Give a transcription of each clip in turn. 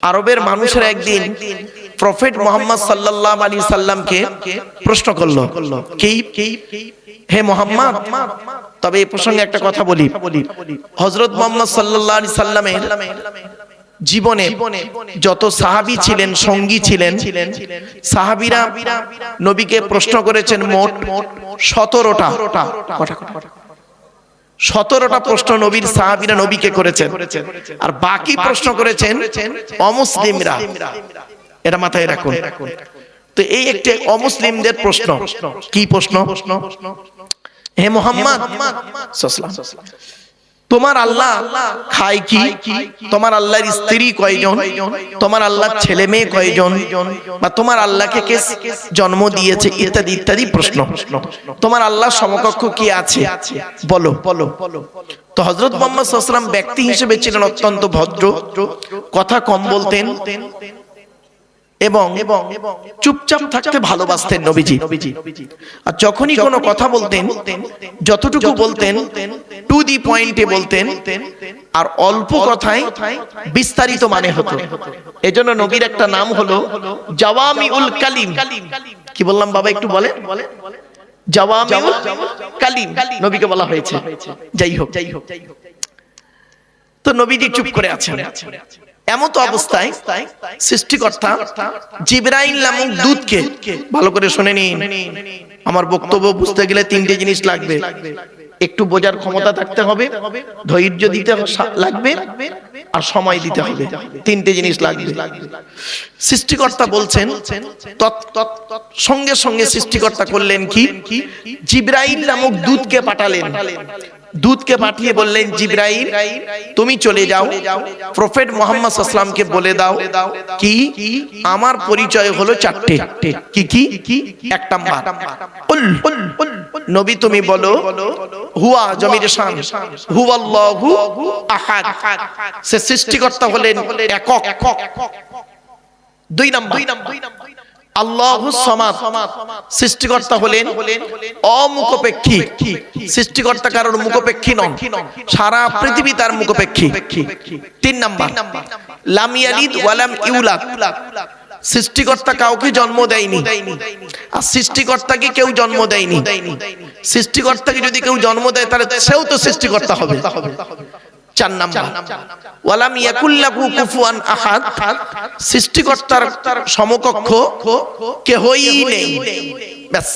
আরবের মানুষেরা একদিন প্রফেট মুহাম্মদ সাল্লাল্লাহু আলাইহি সাল্লামকে প্রশ্ন করলো, কি হে মুহাম্মদ, তবে এই প্রসঙ্গে একটা কথা বলি। হযরত মুহাম্মদ সাল্লাল্লাহু আলাইহি সাল্লামের জীবনে যত সাহাবী ছিলেন, সঙ্গী ছিলেন, সাহাবীরা নবীকে প্রশ্ন করেছেন মোট 17টা। 17টা প্রশ্ন নবীর সাহাবীরা নবীকে করেছেন, আর বাকি প্রশ্ন করেছেন অমুসলিমরা। এটা মাথায় রাখুন। তো এই একটি অমুসলিমদের প্রশ্ন। কি প্রশ্ন? হে মুহাম্মদ সাল্লাল্লাহু আলাইহি ওয়াসাল্লাম, তোমার আল্লাহ খায় কি? তোমার আল্লাহর স্ত্রী কয়জন? তোমার আল্লাহর ছেলে মেয়ে কয়জন? বা তোমার আল্লাহকে কে জন্ম দিয়েছে? ইত্যাদি ইত্যাদি প্রশ্ন। তোমার আল্লাহর সমকক্ষ কি আছে বলো। তো হযরত মুহাম্মদ সাল্লাল্লাহু আলাইহি ওয়াসাল্লাম ব্যক্তি হিসেবে ছিলেন অত্যন্ত ভদ্র, কথা কম বলতেন এবং চুপচাপ থাকতে ভালোবাসতেন নবীজি। আর যখনই কোনো কথা বলতেন, যতটুকু বলতেন টু দি পয়েন্টে বলতেন, আর অল্প কথায় বিস্তারিত মানে হতো। এজন্য নবীর একটা নাম হলো জাওয়ামিউল কালিম। কি বললাম বাবা, একটু বলে? জাওয়ামিউল কালিম নবীকে বলা হয়েছে। যাই হোক, তো নবীজি চুপ করে আছেন। এমত অবস্থায় সৃষ্টিকর্তা জিবরাইল নামক দূতকে, ভালো করে শুনে নিন, আমার বক্তব্য বুঝতে গেলে তিনটে জিনিস লাগবে। একটু বোঝার ক্ষমতা থাকতে হবে, ধৈর্য দিতে লাগবে, আর সময় দিতে হবে। তিনটে জিনিস লাগবে। সৃষ্টিকর্তা বলছেন, সঙ্গে সঙ্গে সৃষ্টিকর্তা করলেন কি? জিবরাইল নামক দূতকে পাঠালেন। দূতকে পাঠিয়ে বললেন, জিবরাইল তুমি চলে যাও, প্রফেট মুহাম্মদ সাল্লাল্লাহু আলাইহি ওয়াসাল্লামকে বলে দাও কি আমার পরিচয় হলো চারটে। কি? এক নাম্বার, নবী তুমি বলো হুয়া জমির শান, হুয়াল্লাহু আহাদ, সে সৃষ্টিকর্তা হলেন একক। দুই নাম্বার, আল্লাহুস সামাদ, সৃষ্টিকর্তা হলেন অমুখপেক্ষী। সৃষ্টিকর্তা কারোর মুখপেক্ষী নন, সারা পৃথিবী তার মুখপেক্ষী। তিন নাম্বার, লাম ইয়ালিদ ওয়া লাম ইউলাদ, সৃষ্টিকর্তা কাউকে জন্ম দেয়নি, আর সৃষ্টিকর্তাকে কেউ জন্ম দেয়নি। সৃষ্টিকর্তাকে যদি কেউ জন্ম দেয় তাহলে সেও তো সৃষ্টিকর্তা হবে। চার নাম্বার, ওয়ালাম ইয়াকুল্লাহু কুফুয়ান আহাদ, সৃষ্টিকর্তার সমকক্ষ কেহই নেই। ব্যাস,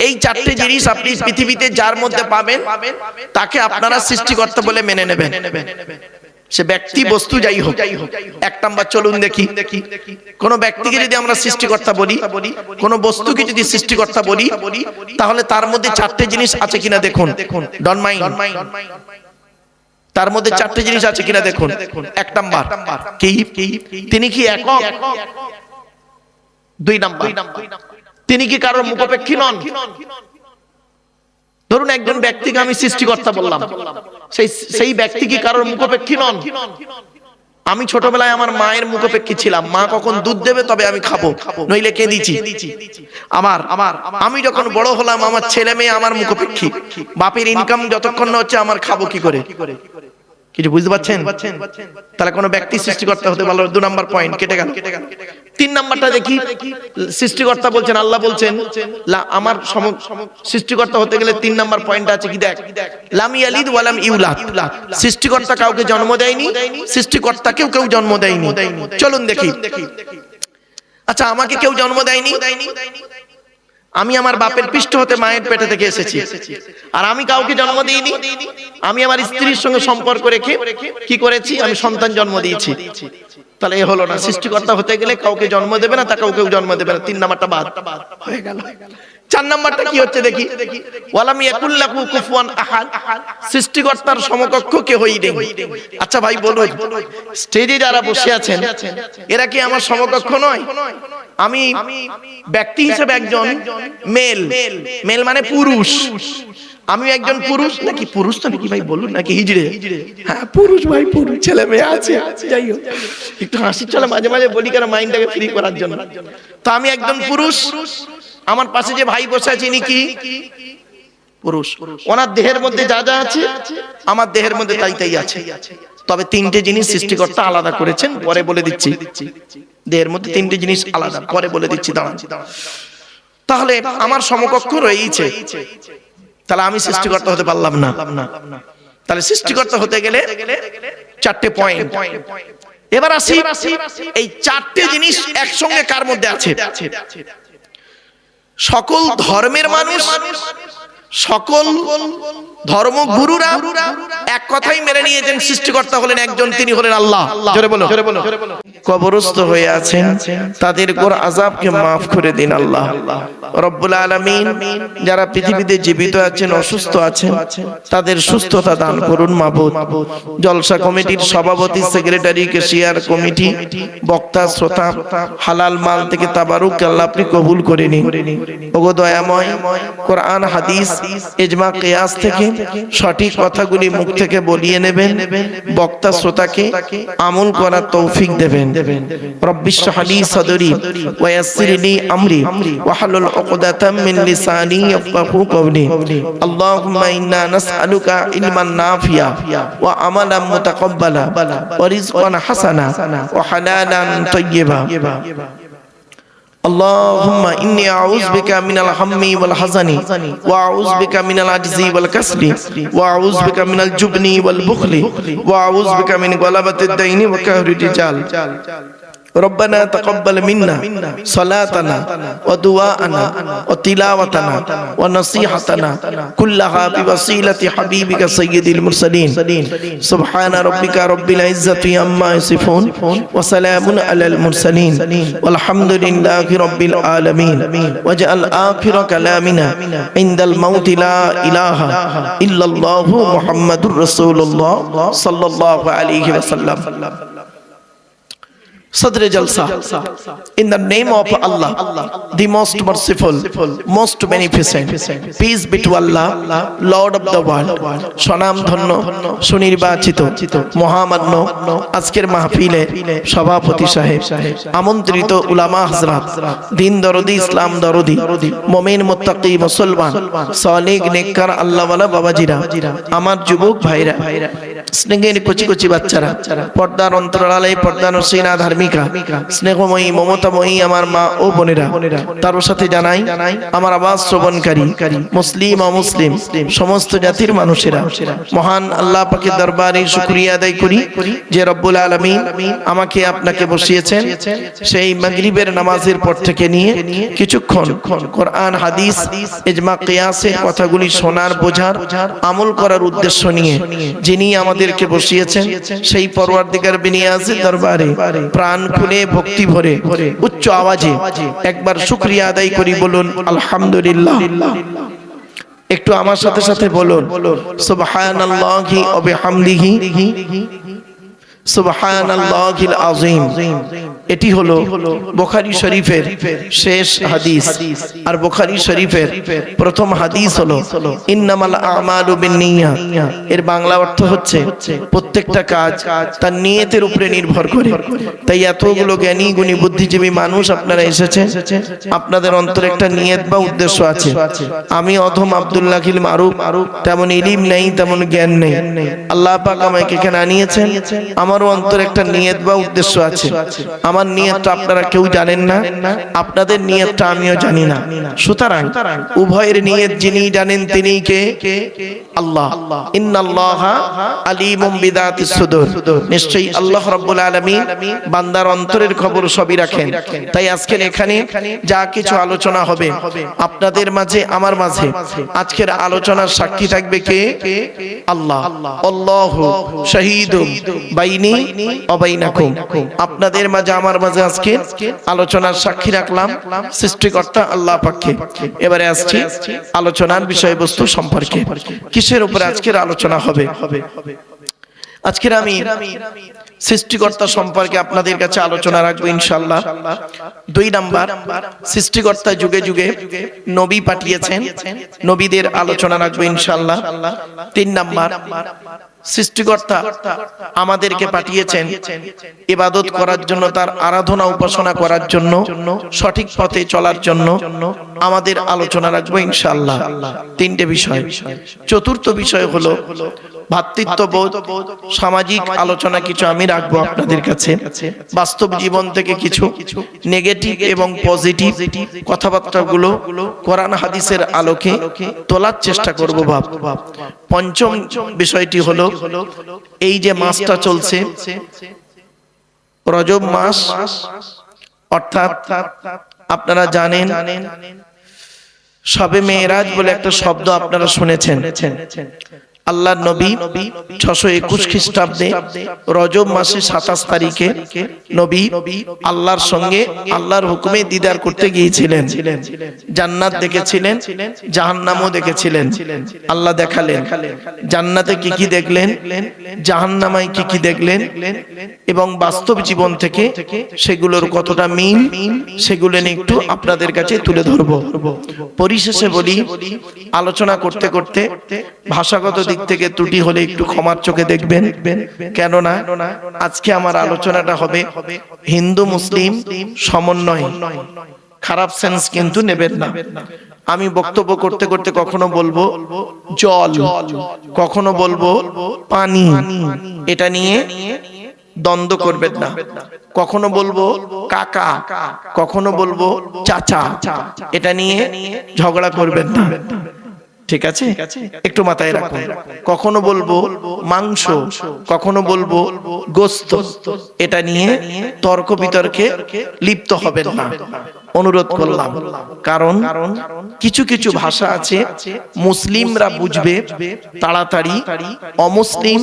এই চারটি জিনিস আপনি পৃথিবীতে যার মধ্যে পাবেন তাকে আপনারা সৃষ্টিকর্তা বলে মেনে নেবেন, সে ব্যক্তি বস্তু যাই হোক। এক নাম্বার, চলুন দেখি, কোন ব্যক্তিকে যদি আমরা সৃষ্টিকর্তা বলি, কোন বস্তুকে যদি সৃষ্টিকর্তা বলি, তাহলে তার মধ্যে চারটি জিনিস আছে কিনা দেখুন। ডন্ট মাইন্ড, তার মধ্যে চারটি জিনিস আছে কিনা দেখুন। এক নাম্বার, কি? তিনি কি একক? দুই নাম্বার, তিনি কি কারোর মুখপেক্ষী নন? ধরুন একজন ব্যক্তিকে আমি সৃষ্টিকর্তা বললাম, সেই ব্যক্তি কি কারোর মুখপেক্ষী নন? আমি ছোটবেলায় আমার মায়ের মুখপেক্ষী ছিলাম, মা কখন দুধ দেবে তবে আমি খাবো, নইলে কে দিচ্ছি। আমি যখন বড় হলাম আমার ছেলে মেয়ে আমার মুখপেক্ষী, বাপের ইনকাম যতক্ষণ না হচ্ছে আমার খাবো কি করে? কিছু বুঝতে পারছেন? তাহলে কোন ব্যক্তি সৃষ্টিকর্তা হতে পারলো। 2 নাম্বার পয়েন্ট কেটে গেল। 3 নাম্বারটা দেখি, সৃষ্টিকর্তা বলছেন, আল্লাহ বলছেন আমার সৃষ্টিকর্তা হতে গেলে 3 নাম্বার পয়েন্ট আছে কি? দেখ, লাম ইয়ালিদ ওয়া লাম ইউলাদ, সৃষ্টিকর্তা কাউকে জন্ম দেয়নি, সৃষ্টিকর্তাকেও কেউ জন্ম দেয়নি। চলুন দেখি। আচ্ছা, আমাকে কেউ জন্ম দেয়নি, আমি আমার বাপের পৃষ্ঠ হতে মায়ের পেটে থেকে এসেছি, আর আমি কাউকে জন্ম দিইনি। আমি আমার স্ত্রীর সঙ্গে সম্পর্ক রেখে কি করেছি? আমি সন্তান জন্ম দিয়েছি। তাহলে এ হলো না, সৃষ্টিকর্তা হতে গেলে কাউকে জন্ম দেবে না, তাকেও কেউ জন্ম দেবে না। 3 নাম্বারটা বাদ হয়ে গেল। 4 নাম্বারটা কি হচ্ছে দেখি, ওয়ালাম ইয়াকুল্লাহু কুফুয়ান আহাদ, সৃষ্টিকর্তার সমকক্ষ কেহই নেই। আচ্ছা ভাই বলুন, স্টেজে যারা বসে আছেন এরা কি আমার সমকক্ষ নয়? আমি ব্যক্তি হিসেবে একজন মেল মানে পুরুষ, আমি একজন পুরুষ নাকি? পুরুষ তো নাকি ভাই বলুন, নাকি হিজড়ে? হ্যাঁ পুরুষ ভাই, পুরুষ ছেলে মেয়ে আছে। যাই হোক, একটু হাসি চলে মাঝে মাঝে বলি কেন, মাইন্ডটাকে ফ্রি করার জন্য। তো আমি একজন পুরুষ, আমার পাশে যে ভাই বসে আছে ইনি কি? পুরুষ। ওনার দেহের মধ্যে যা যা আছে আমার দেহের মধ্যে তাই তাই আছে। তবে তিনটে জিনিস সৃষ্টিকর্তা আলাদা করেছেন, পরে বলে দিচ্ছি। দেহের মধ্যে তিনটে জিনিস আলাদা, পরে বলে দিচ্ছি, দাঁড়ান। তাহলে আমার সমকক্ষ রয়েছে, তাহলে আমি সৃষ্টিকর্তা হতে পারলাম না। তাহলে সৃষ্টিকর্তা হতে গেলে চারটে পয়েন্ট। এবার আসি এই চারটে জিনিস একসঙ্গে কার মধ্যে আছে? সকল ধর্মের মানুষ, সকল ধর্মগুরুরা এক কথাই মেনে নিয়েছেন সৃষ্টিকর্তা হলেন একজন, তিনি হলেন আল্লাহ। জোরে বলো। কবরস্থ হয়ে আছেন, তাদের উপর আযাবকে মাফ করে দিন আল্লাহ রব্বুল আলামিন। যারা পৃথিবীতে জীবিত আছেন, অসুস্থ আছেন, তাদের সুস্থতা দান করুন মাবুদ। জলসা কমিটির সভাপতি, সেক্রেটারি, ক্যাশিয়ার কমিটি, বক্তা, শ্রোতা, হালাল মাল থেকে তাবারুক আল্লাহ আপনি কবুল করে নিন। ওগো দয়াময়, কোরআন, হাদিস, ইজমা, কিয়াস থেকে সঠিক কথাগুলি মুখ থেকে বলিয়ে নেবেন, বক্তা শ্রোতাকে আমল করার তৌফিক দেবেন। রব্বিশ রাহ লি সাদরি ওয়া ইয়াসসির লি আমরি ওয়াহলুল উকদাতাম মিন লিসানি ইয়াফকাহু কওলি। আল্লাহুম্মা ইন্না নাসআলুকা ইলমান নাফিয়া ওয়া আমালান মুতাকাব্বালা ওয়া রিজকান হাসানা ওয়া হালালান তাইয়্যিবা। اللهم إني أعوذ بك من الهم والحزن وأعوذ بك من العجز والكسل وأعوذ بك من الجبن والبخل وأعوذ بك من غلبة الدين وقهر الرجال. ربنا تقبل منا صلاتنا ودعاءنا وتلاوتنا ونصيحتنا كلها بوسيلة حبيبك سيد المرسلين. سبحان ربك رب العزة عما يصفون وسلام على المرسلين والحمد لله رب العالمين. واجعل آخر كلامنا عند الموت لا إله إلا الله محمد رسول الله صلى الله عليه وسلم. Sadr Jalsa, in the name of Allah, the most merciful, most beneficent, peace be to Allah, Lord of the world. সনাম ধন্য, সুনির্বাচিত, মহামান্য আজকের মাহফিলে সভাপতি সাহেব, আমন্ত্রিত উলামা হযরত, দিন দরদি, ইসলাম দরদি, মুমিন মুত্তাকি মুসলমান, সালেহ নেককার আল্লাহওয়ালা বাবাজিরা, আমার যুবক ভাইরা, স্নেহের কচি কচি বাচ্চারা, পর্দার অন্তরালে পর্দানসীনা ধার্মিকা, স্নেহময়ী মমতাময়ী আমার মা ও বোনেরা, তার সাথে জানাই আমার আওয়াজ শ্রবণকারী মুসলিম অমুসলিম সমস্ত জাতির মানুষেরা, মহান আল্লাহ পাকের দরবারে শুকরিয়া আদায় করি যে রব্বুল আলামিন আমাকে আপনাকে বসিয়েছেন সেই মাগরিবের নামাজের পর থেকে নিয়ে কিছুক্ষণ কোরআন, হাদিস, ইজমা, কিয়াসের কথাগুলি শোনার, বোঝার, আমল করার উদ্দেশ্য নিয়ে যিনি আমাদেরকে বসিয়েছেন সেই পরওয়ারদিগার বিনিয়াজের দরবারে প্রাণ খুলে ভক্তি ভরে উচ্চ আওয়াজে একবার শুকরিয়া আদায় করি, বলুন আলহামদুলিল্লাহ। একটু আমার সাথে সাথে বলুন সুবহানাল্লাহি ওয়া বিহামদিহি সুবহানাল্লাহিল আযীম। এটি হলো বুখারী শরীফের শেষ হাদিস। আর বুখারী শরীফের প্রথম হাদিস হলো ইন্নামাল আমালু বিন্নিয়াত। এর বাংলা অর্থ হচ্ছে প্রত্যেকটা কাজ তার নিয়তের উপরে নির্ভর করে। তাই এতগুলো জ্ঞানী গুণী বুদ্ধিজীবী মানুষ আপনারা এসেছেন, আপনাদের অন্তরে একটা নিয়ত বা উদ্দেশ্য আছে। আমি অধম আব্দুল্লাহ খিল মারুফ, তেমন ইলম নেই, তেমন জ্ঞান নেই। আল্লাহ পাক আমাকে এখানে আনিয়েছেন, আমারও অন্তরে একটা নিয়ত বা উদ্দেশ্য আছে। আমার নিয়তটা আপনারা কেউ জানেন না, আপনাদের নিয়তটা আমিও জানি না। সুতরাং উভয়ের নিয়ত যিনি জানেন তিনি কে? আল্লাহ। ইন্নাল্লাহা আলিমুম বিযাতিস সুদূর। নিশ্চয়ই আল্লাহ রাব্বুল আলামিন বান্দার অন্তরের খবর সবই রাখেন। তাই আজকের এখানে যা কিছু আলোচনা হবে আপনাদের মাঝে, আমার মাঝে, আজকের আলোচনার সাক্ষী থাকবে কে? আল্লাহ। আল্লাহু শাহীদুম বাইনি ওয়া বাইনাকুম। আপনাদের মাঝে, আমার মাঝে আজকে আলোচনার সাক্ষী রাখলাম সৃষ্টিকর্তা আল্লাহ পাককে। এবারে আসছি আলোচনার বিষয়বস্তু সম্পর্কে। কিসের উপরে আজকের আলোচনা হবে? আজকের আমি সৃষ্টিকর্তা সম্পর্কে আপনাদের কাছে আলোচনা রাখবো ইনশাআল্লাহ। 2 নাম্বার, সৃষ্টিকর্তা যুগে যুগে নবী পাঠিয়েছেন, নবীদের আলোচনা রাখবো ইনশাআল্লাহ। 3 নাম্বার, সৃষ্টিকর্তা আমাদেরকে পাঠিয়েছেন ইবাদত করার জন্য, তার আরাধনা উপাসনা করার জন্য, সঠিক পথে চলার জন্য আমাদের আলোচনা রাখবো ইনশাআল্লাহ। 3টে বিষয়। 4র্থ বিষয় হলো ভাতৃত্ববোধ, সামাজিক আলোচনা কিছু আমি রাখবো আপনাদের কাছে। বাস্তব জীবন থেকে কিছু নেগেটিভ এবং পজিটিভ কথাবার্তাগুলো কোরআন হাদিসের আলোকে তোলার চেষ্টা করব। পঞ্চম বিষয়টি হলো, এই যে মাসটা চলছে রজব মাস, অর্থাৎ আপনারা জানেন শবে মেরাজ বলে একটা শব্দ আপনারা শুনেছেন। আল্লাহর নবী 621 খ্রিস্টাব্দে রজব মাসের 27 তারিখে নবী আল্লাহর সঙ্গে আল্লাহর হুকুমে দিদার করতে গিয়েছিলেন। জান্নাত দেখেছিলেন, জাহান্নামও দেখেছিলেন। আল্লাহ দেখালেন জান্নাতে কি কি দেখলেন, জাহান্নামায় কি কি দেখলেন, এবং বাস্তব জীবন থেকে সেগুলোর কতটা মিল, সেগুলো নিয়ে একটু আপনাদের কাছে তুলে ধরব। পরিশেষে বলি, আলোচনা করতে করতে ভাষাগত দিক থেকে ত্রুটি হলে একটু ক্ষমার চোখে দেখবেন, কেননা আজকে আমার আলোচনাটা হবে হিন্দু মুসলিম সমন্বয়। খারাপ সেন্স কিন্তু নেবেন না। আমি বক্তব্য করতে করতে কখনো বলবো জল, কখনো বলবো পানি, এটা নিয়ে দ্বন্দ্ব করবেন না। কখনো বলবো কাকা, কখনো বলবো চাচা, এটা নিয়ে ঝগড়া করবেন না, ঠিক আছে? একটু মাথায় রাখুন। কখনো বলবো মাংস, কখনো বলবো গোস্ত, এটা নিয়ে তর্ক বিতর্কে লিপ্ত হবেন না, অনুরোধ করলাম। কারণ কিছু কিছু ভাষা আছে মুসলিমরা বুঝবে তাড়াতাড়ি, অমুসলিম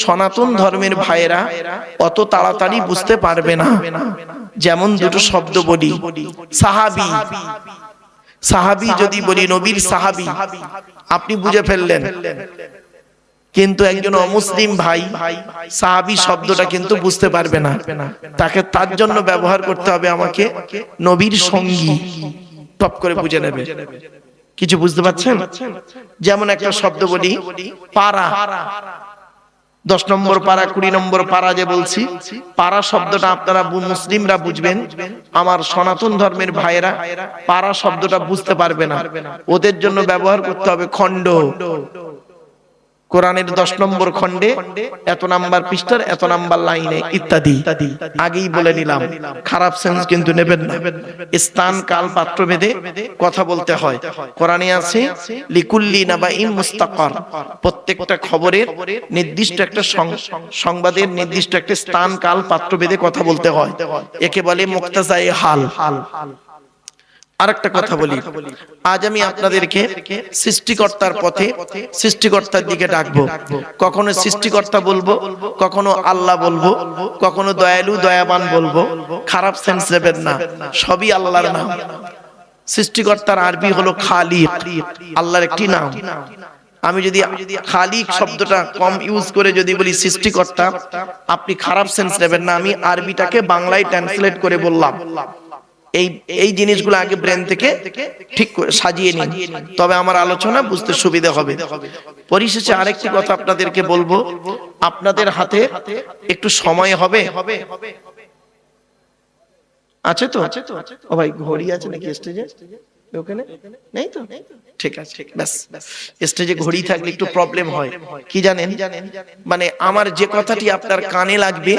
সনাতন ধর্মের ভাইয়েরা অত তাড়াতাড়ি বুঝতে পারবে না। যেমন দুটো শব্দ বলি, সাহাবী, সাহাবী যদি বলি নবীর সাহাবী, আপনি বুঝে ফেললেন। কিন্তু একজন অমুসলিম ভাই সাহাবী শব্দটা কিন্তু বুঝতে পারবে না। তাকে তার জন্য ব্যবহার করতে হবে আমাকে নবীর সঙ্গী, টপ করে বুঝে নেবে। কিছু বুঝতে পারছেন? যেমন একটা শব্দ বলি পাড়া, 10 নম্বর পাড়া, 20 নম্বর পাড়া যে বলছি, পাড়া শব্দটা আপনারা মুসলিমরা বুঝবেন, আমার সনাতন ধর্মের ভাইয়েরা পাড়া শব্দটা বুঝতে পারবে না। ওদের জন্য ব্যবহার করতে হবে খণ্ড। কোরআনের 10 নম্বর খণ্ডে এত নাম্বার পৃষ্ঠার এত নাম্বার লাইনে ইত্যাদি। আগেই বলে নিলাম, খারাপ সেন্স কিন্তু নেবেন না। স্থান কাল পাত্র ভেদে কথা বলতে হয়। কোরআনে আছে লিকুল্লি নাবাইন মুস্তাকার, প্রত্যেকটা খবরের নির্দিষ্ট একটা সংবাদের নির্দিষ্ট একটা স্থান কাল পাত্র ভেদে কথা বলতে হয়। একে বলে মুক্তাজায়ে হাল। আরেকটা কথা বলি, আজ আমি আপনাদেরকে সৃষ্টিকর্তার পথে, সৃষ্টিকর্তার দিকে ডাকবো। কখনো সৃষ্টিকর্তা বলবো, কখনো আল্লাহ বলবো, কখনো দয়ালু দয়াবান বলবো। খারাপ সেন্স নেবেন না, সবই আল্লাহর নাম। সৃষ্টিকর্তার আরবি হলো খালিক, আল্লাহর একটি নাম। আমি যদি খালিক শব্দটা কম ইউজ করে যদি বলি সৃষ্টিকর্তা, আপনি খারাপ সেন্স নেবেন না। আমি আরবিটাকে বাংলায় ট্রান্সলেট করে বললাম। এই জিনিসগুলো আগে ব্রেন থেকে ঠিক করে সাজিয়ে নিন, তবে আমার আলোচনা বুঝতে সুবিধা হবে। পরিশেষে আরেকটি কথা আপনাদেরকে বলবো, আপনাদের হাতে একটু সময় হবে, আছে তো? ও ভাই ঘড়ি আছে নাকি স্টেজে? ওখানে নেই তো? ঠিক আছে, ব্যাস। স্টেজে ঘড়ি থাকলে একটু প্রবলেম হয়। কি জানেন, মানে আমার যে কথাটি আপনার কানে লাগবে,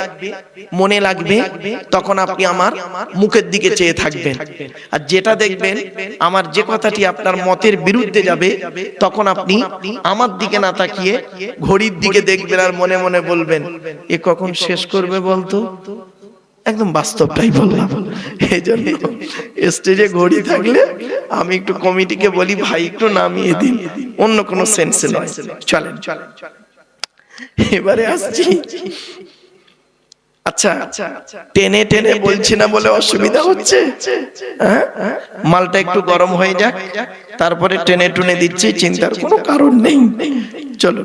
মনে লাগবে, তখন আপনি আমার মুখের দিকে চেয়ে থাকবেন। আর যেটা দেখবেন আমার যে কথাটি আপনার মতের বিরুদ্ধে যাবে, তখন আপনি আমার দিকে না তাকিয়ে ঘড়ির দিকে দেখবেন আর মনে মনে বলবেন এ কখন শেষ করবে বলতো। একদম বাস্তবটাই বললাম। এই জন্য স্টেজে ঘড়ি থাকলে আমি একটু কমিটিকে বলি ভাই একটু নামিয়ে দিন, অন্য কোনো সেন্সে নয়। চলেন এবারে আসছি। আচ্ছা, টেনে টেনে বলছি না বলে অসুবিধা হচ্ছে? মালটা একটু গরম হয়ে যাক, তারপরে টেনে টুনে দিচ্ছি, চিন্তার কোনো কারণ নেই। চলো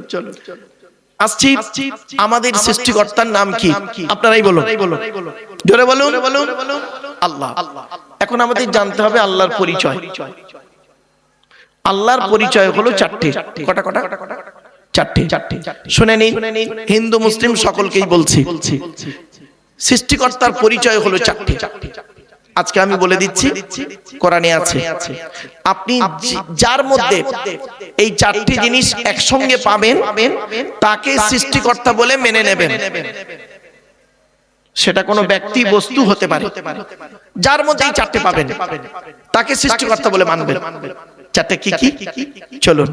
আসছি। আমাদের সৃষ্টিকর্তার নাম কি আপনারাই বলুন, জোরে বলুন। আল্লাহ। এখন আমাদের জানতে হবে আল্লাহর পরিচয়। আল্লাহর পরিচয় হলো চারটে। কটা? চারটে। শুনে নিন, হিন্দু মুসলিম সকলকেই বলছি, সৃষ্টিকর্তার পরিচয় হলো চারটে। আজকে আমি বলে দিচ্ছি, কোরআনে আছে। আপনি যার মধ্যে এই চারটি জিনিস একসঙ্গে পাবেন তাকে সৃষ্টিকর্তা বলে মেনে নেবেন। সেটা কোনো ব্যক্তি বস্তু হতে পারে, যার মধ্যে এই চারটে পাবেন তাকে সৃষ্টিকর্তা বলে মানবেন। চারটে কি কি? চলুন।